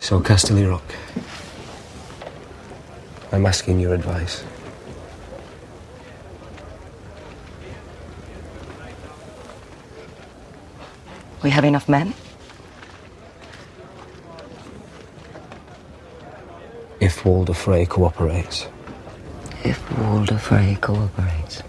So, Castelly Rock, I'm asking your advice. We have enough men? If Walder Frey cooperates. If Walder Frey cooperates.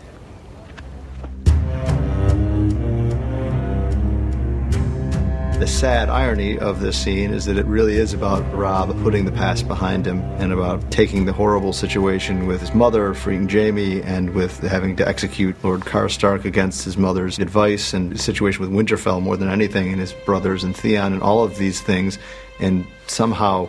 The sad irony of this scene is that it really is about Robb putting the past behind him and about taking the horrible situation with his mother, freeing Jaime, and with having to execute Lord Karstark against his mother's advice, and the situation with Winterfell more than anything, and his brothers and Theon, and all of these things, and somehow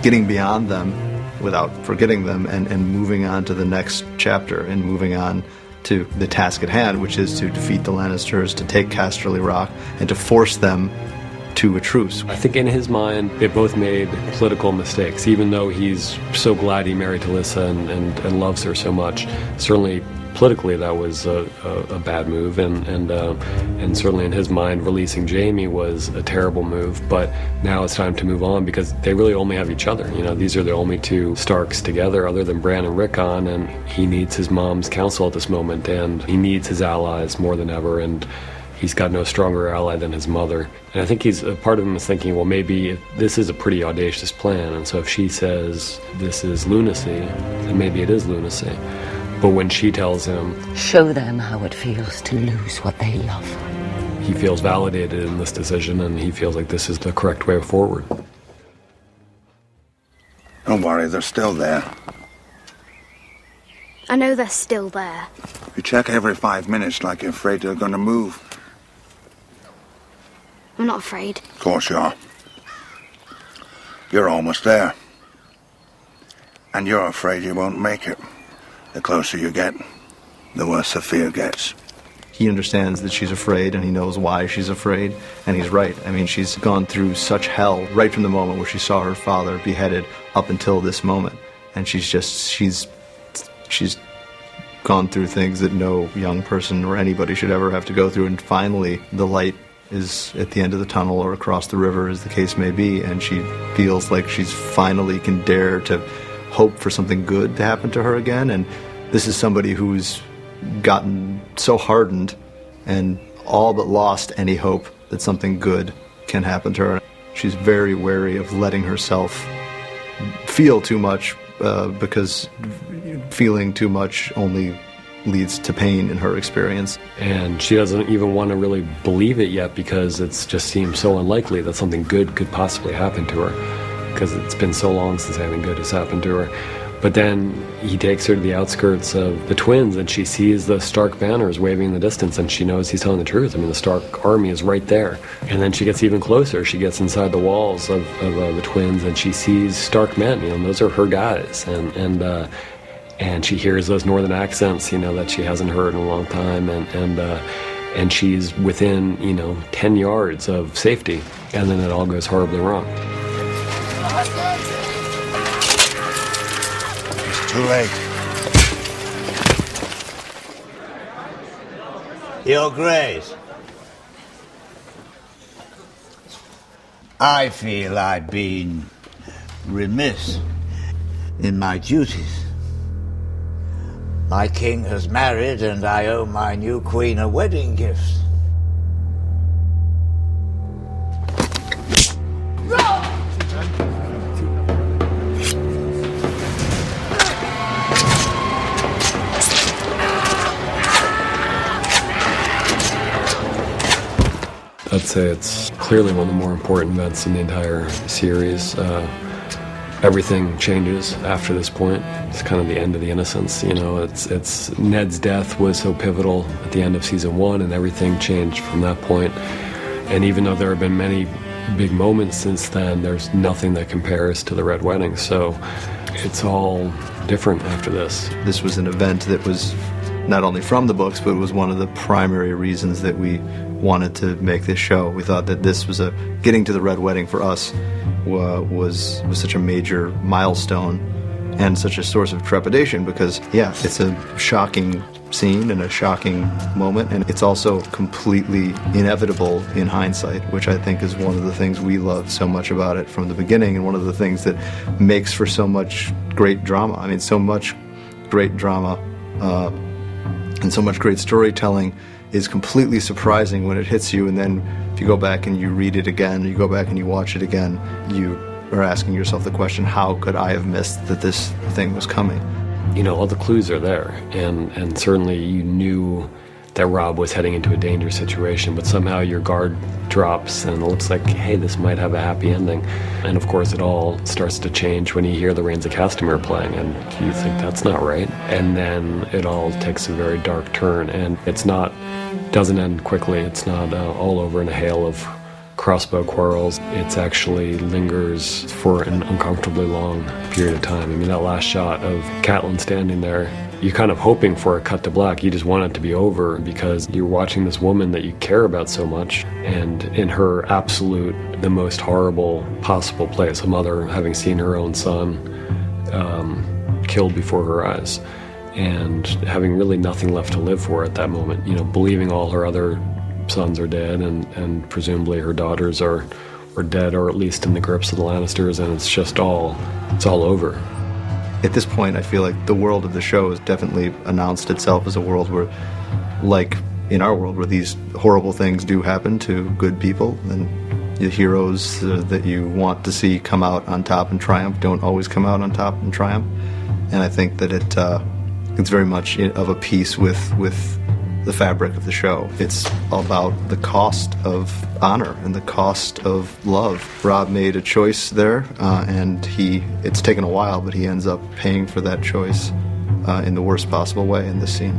getting beyond them without forgetting them, and moving on to the next chapter, and moving on to the task at hand, which is to defeat the Lannisters, to take Casterly Rock, and to force them to a truce. I think in his mind, they both made political mistakes, even though he's so glad he married Talisa and loves her so much. Certainly, politically, that was a bad move, and certainly in his mind, releasing Jaime was a terrible move. But now it's time to move on because they really only have each other. You know, these are the only two Starks together, other than Bran and Rickon, and he needs his mom's counsel at this moment, and he needs his allies more than ever. And he's got no stronger ally than his mother. And I think a part of him is thinking, well, maybe this is a pretty audacious plan, and so if she says this is lunacy, then maybe it is lunacy. But when she tells him, show them how it feels to lose what they love, he feels validated in this decision, and he feels like this is the correct way forward. Don't worry, they're still there. I know they're still there. You check every 5 minutes like you're afraid they're going to move. I'm not afraid. Of course you are. You're almost there. And you're afraid you won't make it. The closer you get, the worse the fear gets. He understands that she's afraid, and he knows why she's afraid, and he's right. I mean, she's gone through such hell right from the moment where she saw her father beheaded up until this moment. And she's gone through things that no young person or anybody should ever have to go through, and finally the light is at the end of the tunnel or across the river, as the case may be, and she feels like she's finally can dare to hope for something good to happen to her again. And this is somebody who's gotten so hardened and all but lost any hope that something good can happen to her. She's very wary of letting herself feel too much, because feeling too much only leads to pain in her experience. And she doesn't even want to really believe it yet because it just seems so unlikely that something good could possibly happen to her, because it's been so long since anything good has happened to her. But then he takes her to the outskirts of the Twins, and she sees the Stark banners waving in the distance, and she knows he's telling the truth. I mean, the Stark army is right there. And then she gets even closer. She gets inside the walls of the Twins, and she sees Stark men. You know, and those are her guys. And she hears those northern accents, you know, that she hasn't heard in a long time. And she's within, 10 yards of safety. And then it all goes horribly wrong. Too late. Your Grace, I feel I've been remiss in my duties. My king has married, and I owe my new queen a wedding gift. I'd say it's clearly one of the more important events in the entire series. Everything changes after this point. It's kind of the end of the Innocents. It's Ned's death was so pivotal at the end of season 1, and everything changed from that point. And even though there have been many big moments since then, there's nothing that compares to the Red Wedding. So it's all different after this. This was an event that was not only from the books, but it was one of the primary reasons that we wanted to make this show. We thought that this was getting to the Red Wedding for us was such a major milestone and such a source of trepidation, because it's a shocking scene and a shocking moment, and it's also completely inevitable in hindsight, which I think is one of the things we love so much about it from the beginning, and one of the things that makes for so much great drama. I mean, so much great drama and so much great storytelling is completely surprising when it hits you, and then if you go back and you read it again, you go back and you watch it again, you are asking yourself the question, how could I have missed that this thing was coming? You know, all the clues are there, and certainly you knew that Robb was heading into a dangerous situation, but somehow your guard drops and it looks like, hey, this might have a happy ending. And of course it all starts to change when you hear the Rains of Castamere playing, and you think that's not right. And then it all takes a very dark turn, and doesn't end quickly. It's not all over in a hail of crossbow quarrels. It actually lingers for an uncomfortably long period of time. I mean, that last shot of Catelyn standing there, you're kind of hoping for a cut to black. You just want it to be over because you're watching this woman that you care about so much, and in her absolute, the most horrible possible place, a mother having seen her own son killed before her eyes, and having really nothing left to live for at that moment, you know, believing all her other sons are dead, and presumably her daughters are dead, or at least in the grips of the Lannisters, and it's all over. At this point, I feel like the world of the show has definitely announced itself as a world where, like in our world, where these horrible things do happen to good people, and the heroes that you want to see come out on top and triumph don't always come out on top and triumph. And I think that it's very much of a piece with the fabric of the show. It's about the cost of honor and the cost of love. Robb made a choice there, and it's taken a while, but he ends up paying for that choice in the worst possible way in this scene.